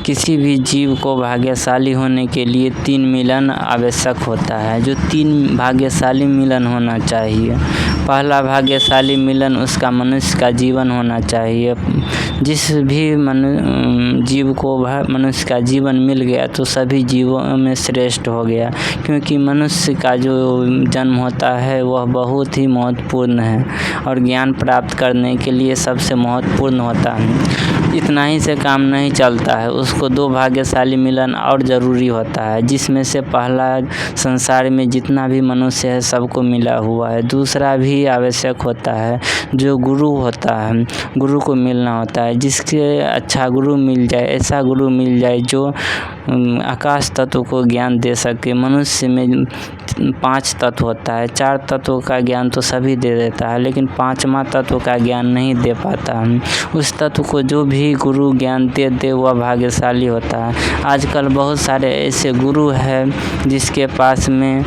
किसी भी जीव को भाग्यशाली होने के लिए 3 मिलन आवश्यक होता है, जो 3 भाग्यशाली मिलन होना चाहिए। पहला भाग्यशाली मिलन उसका मनुष्य का जीवन होना चाहिए। जिस भी जीव को मनुष्य का जीवन मिल गया तो सभी जीवों में श्रेष्ठ हो गया, क्योंकि मनुष्य का जो जन्म होता है वह बहुत ही महत्वपूर्ण है और ज्ञान प्राप्त करने के लिए सबसे महत्वपूर्ण होता है। इतना ही से काम नहीं चलता है, उसको 2 भाग्यशाली मिलन और ज़रूरी होता है, जिसमें से पहला संसार में जितना भी मनुष्य है सबको मिला हुआ है। दूसरा भी आवश्यक होता है, जो गुरु होता है, गुरु को मिलना होता है। जिसके अच्छा गुरु मिल जाए, ऐसा गुरु मिल जाए जो आकाश तत्व को ज्ञान दे सके। मनुष्य में 5 तत्व होता है, 4 तत्वों का ज्ञान तो सभी दे देता है, लेकिन 5वां तत्व का ज्ञान नहीं दे पाता। उस तत्व को जो भी गुरु ज्ञान दे वह भाग्यशाली होता है। आजकल बहुत सारे ऐसे गुरु हैं जिसके पास में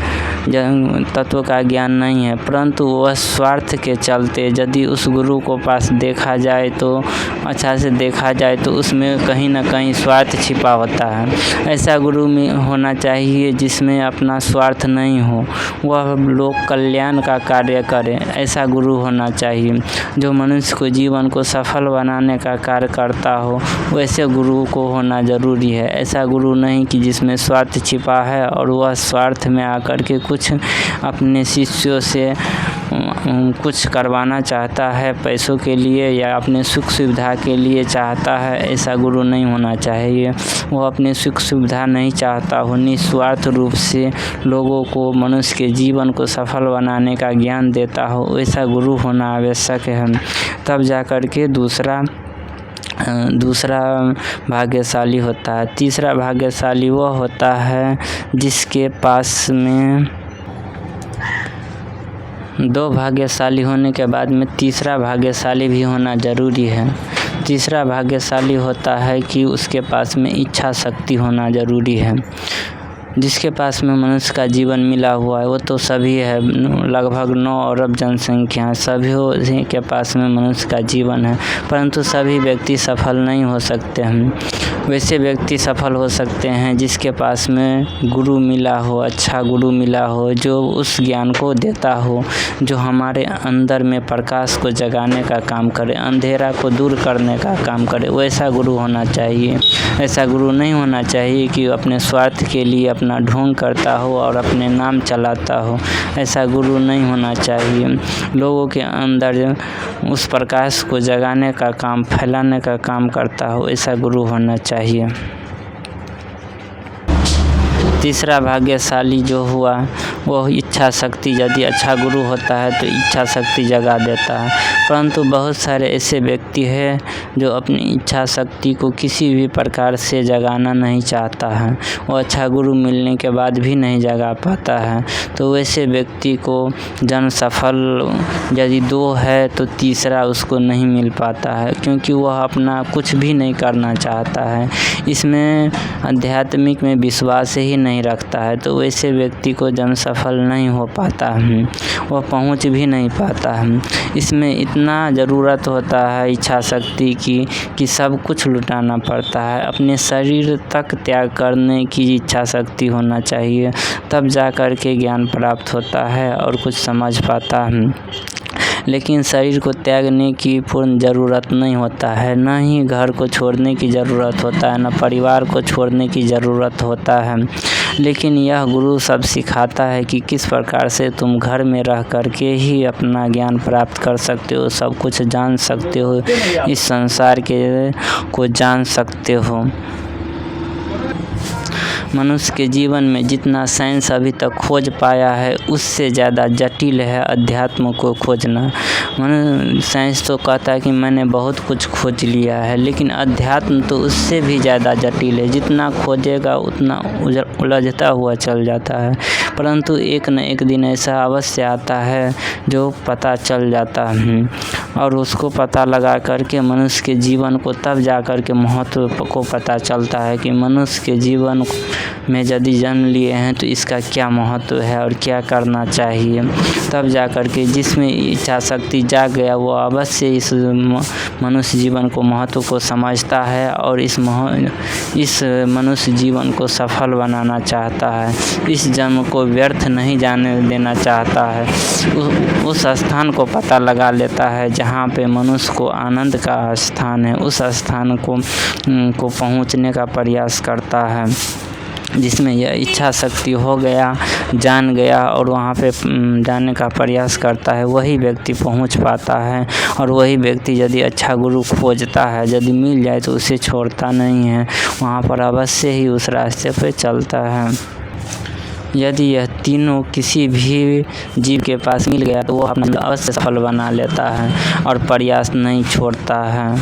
तत्व का ज्ञान नहीं है, परंतु वह स्वार्थ के चलते यदि उस गुरु को पास देखा जाए तो अच्छा से देखा जाए तो उसमें कहीं ना कहीं स्वार्थ छिपा होता है। ऐसा गुरु में होना चाहिए जिसमें अपना स्वार्थ नहीं हो, वह लोक कल्याण का कार्य करे। ऐसा गुरु होना चाहिए जो मनुष्य को जीवन को सफल बनाने का कार्य करता हो, वैसे गुरु को होना ज़रूरी है। ऐसा गुरु नहीं कि जिसमें स्वार्थ छिपा है और वह स्वार्थ में आकर के कुछ अपने शिष्यों से कुछ करवाना चाहता है पैसों के लिए या अपने सुख सुविधा के लिए चाहता है। ऐसा गुरु नहीं होना चाहिए। वह अपने सुख सुविधा नहीं चाहता हो, निस्वार्थ रूप से लोगों को मनुष्य के जीवन को सफल बनाने का ज्ञान देता हो, वैसा गुरु होना आवश्यक है। तब जा कर के दूसरा भाग्यशाली होता है। तीसरा भाग्यशाली वह होता है जिसके पास में 2 भाग्यशाली होने के बाद में तीसरा भाग्यशाली भी होना ज़रूरी है। तीसरा भाग्यशाली होता है कि उसके पास में इच्छा शक्ति होना ज़रूरी है। जिसके पास में मनुष्य का जीवन मिला हुआ है वो तो सभी है, लगभग 9 अरब जनसंख्या सभी के पास में मनुष्य का जीवन है, परंतु सभी व्यक्ति सफल नहीं हो सकते हैं। वैसे व्यक्ति सफल हो सकते हैं जिसके पास में गुरु मिला हो, अच्छा गुरु मिला हो, जो उस ज्ञान को देता हो, जो हमारे अंदर में प्रकाश को जगाने का काम करे, अंधेरा को दूर करने का काम करे। वैसा गुरु होना चाहिए। ऐसा गुरु नहीं होना चाहिए कि अपने स्वार्थ के लिए अपना ढोंग करता हो और अपने नाम चलाता हो। ऐसा गुरु नहीं होना चाहिए। लोगों के अंदर उस प्रकाश को जगाने का काम, फैलाने का काम करता हो, ऐसा गुरु होना चाहिए। तीसरा भाग्यशाली जो हुआ वह इच्छा शक्ति, यदि अच्छा गुरु होता है तो इच्छा शक्ति जगा देता है, परंतु बहुत सारे ऐसे व्यक्ति हैं जो अपनी इच्छा शक्ति को किसी भी प्रकार से जगाना नहीं चाहता है, वो अच्छा गुरु मिलने के बाद भी नहीं जगा पाता है। तो वैसे व्यक्ति को जन्म सफल यदि 2 है तो तीसरा उसको नहीं मिल पाता है, क्योंकि वह अपना कुछ भी नहीं करना चाहता है, इसमें आध्यात्मिक में विश्वास ही नहीं रखता है। तो वैसे व्यक्ति को जन्म सफल नहीं हो पाता है, वह पहुंच भी नहीं पाता है। इसमें इतना ज़रूरत होता है इच्छा शक्ति की कि सब कुछ लुटाना पड़ता है, अपने शरीर तक त्याग करने की इच्छा शक्ति होना चाहिए, तब जा कर के ज्ञान प्राप्त होता है और कुछ समझ पाता है। लेकिन शरीर को त्यागने की पूर्ण ज़रूरत नहीं होता है, न ही घर को छोड़ने की ज़रूरत होता है, न परिवार को छोड़ने की ज़रूरत होता है। लेकिन यह गुरु सब सिखाता है कि किस प्रकार से तुम घर में रह कर के ही अपना ज्ञान प्राप्त कर सकते हो, सब कुछ जान सकते हो, इस संसार को जान सकते हो। मनुष्य के जीवन में जितना साइंस अभी तक खोज पाया है उससे ज़्यादा जटिल है अध्यात्म को खोजना। साइंस तो कहता है कि मैंने बहुत कुछ खोज लिया है, लेकिन अध्यात्म तो उससे भी ज़्यादा जटिल है, जितना खोजेगा उतना उलझता हुआ चल जाता है। परंतु एक न एक दिन ऐसा अवश्य आता है जो पता चल जाता है। और उसको पता लगा करके मनुष्य के जीवन को तब जा कर के महत्व को पता चलता है कि मनुष्य के जीवन में यदि जन्म लिए हैं तो इसका क्या महत्व है और क्या करना चाहिए। तब जा कर के जिसमें इच्छा शक्ति जाग गया वो अवश्य इस मनुष्य जीवन को महत्व को समझता है और इस मनुष्य जीवन को सफल बनाना चाहता है, इस जन्म को व्यर्थ नहीं जाने देना चाहता है। उस स्थान को पता लगा लेता है जहाँ पे मनुष्य को आनंद का स्थान है, उस स्थान को पहुँचने का प्रयास करता है, जिसमें यह इच्छा शक्ति हो गया, जान गया और वहाँ पे जाने का प्रयास करता है, वही व्यक्ति पहुँच पाता है। और वही व्यक्ति यदि अच्छा गुरु खोजता है, यदि मिल जाए तो उसे छोड़ता नहीं है, वहाँ पर अवश्य ही उस रास्ते पे चलता है। यदि यह तीनों किसी भी जीव के पास मिल गया तो वो अपना अवश्य सफल बना लेता है और प्रयास नहीं छोड़ता है।